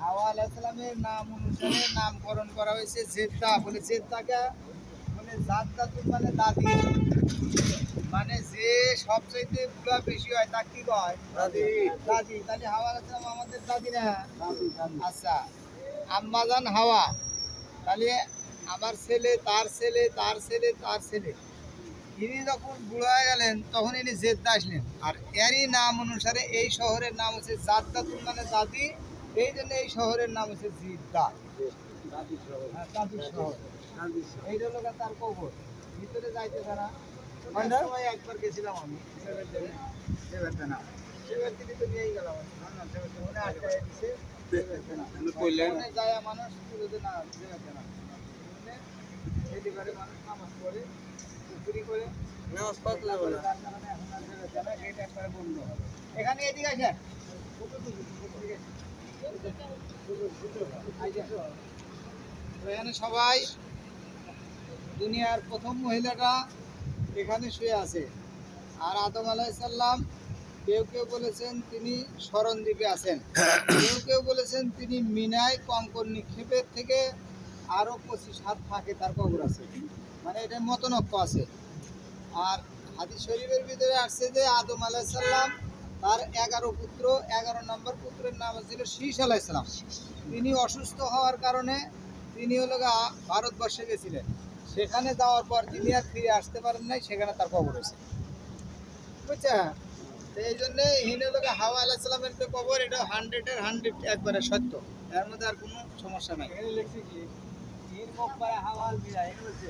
হাওয়া আলাইহিস সালামের নাম অনুসারে নামকরণ করা হয়েছে জেদ্দা বলে। জেদ্দাকে মানে জাদ্দাতুন মানে দাদি, মানে যে সবচাইতে বুড়া বেশি হয় তাকে কি কয়? দাদি। দাদি। তাহলে হাওয়া আলাইহিস সালাম আমাদের দাদি না? আচ্ছা, আম্মাজান হাওয়া, তাহলে আমার ছেলে তার ছেলে তার ছেলে তার ছেলে, ইনি যখন বুড়ো হয়ে গেলেন তখন ইনি জেদ্দা আসলেন। আর এরই নাম অনুসারে এই শহরের নাম হচ্ছে জাদ্দাতুন মানে দাদি, এই জন্য এই শহরের নাম হচ্ছে জিদ্দা। হ্যাঁ, দাদির শহর। এই হলো তার কবর। ভিতরে যাইতে তারা সময় একবার গেছিলাম আমি সেবারতে না, সেবারতে তো নিয়েই গেলাম মনে আটকায় দিছে। ওখানে যায় মানুষ পুরোতে না সেবারতে না, এটি করে মানুষ নামাজ পড়ে পুকুরি করে নামাজ পড়তে যাবে না, তার কারণে এখন আর সেবারতে না, গেট একবারে বন্ধ। এখানে এদিকে আসেন, এখানে সবাই দুনিয়ার প্রথম মহিলাটা এখানে শুয়ে আছে। আর আদম আলাইহিস সালাম কেউ কেউ বলেছেন তিনি শরণদ্বীপে আছেন, কেউ কেউ বলেছেন তিনি মিনায় কঙ্কর নিক্ষেপের থেকে আরও 25 হাত ফাঁকে তার কবর আছে, মানে এটা মতনক্য আছে। আর হাদিস শরীফের ভিতরে আসছে যে আদম আলাইহিস সালাম তার 11 পুত্র, 11 নম্বর পুত্রের নাম ছিল শীষ আলাইহিস সালাম। তিনি অসুস্থ হওয়ার কারণে তিনি হলো ভারতবর্ষে গেছিলেন, সেখানে যাওয়ার পর তিনি আর ফিরে আসতে পারেন নাই, সেখানে তার কবর হয়েছে, বুঝছেন? তো এই জন্যে হিন্দুলোকে হাওয়া আলাইহিস সালামের যে কবর, এটা 100-এর 100 একবারে সত্য, এর মধ্যে আর কোনো সমস্যা নাই। এখানে লিখছি কি এর মকবরা হাওয়া আল বিরা, এটা হচ্ছে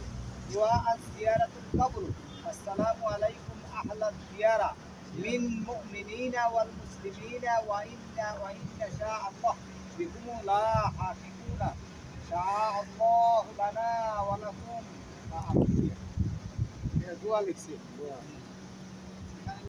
দোয়া আজ জিয়ারাতুল কবর, আসসালামু আলাইকুম আহলা জিয়ারা মিন মুমিনিনা ওয়াল মুসলিমিনা ওয়া ইন্না শা আল্লাহ বিকুম লা হাকিকুনা শা আল্লাহু লানা ওয়া লাকুম। দোয়া লিখছি।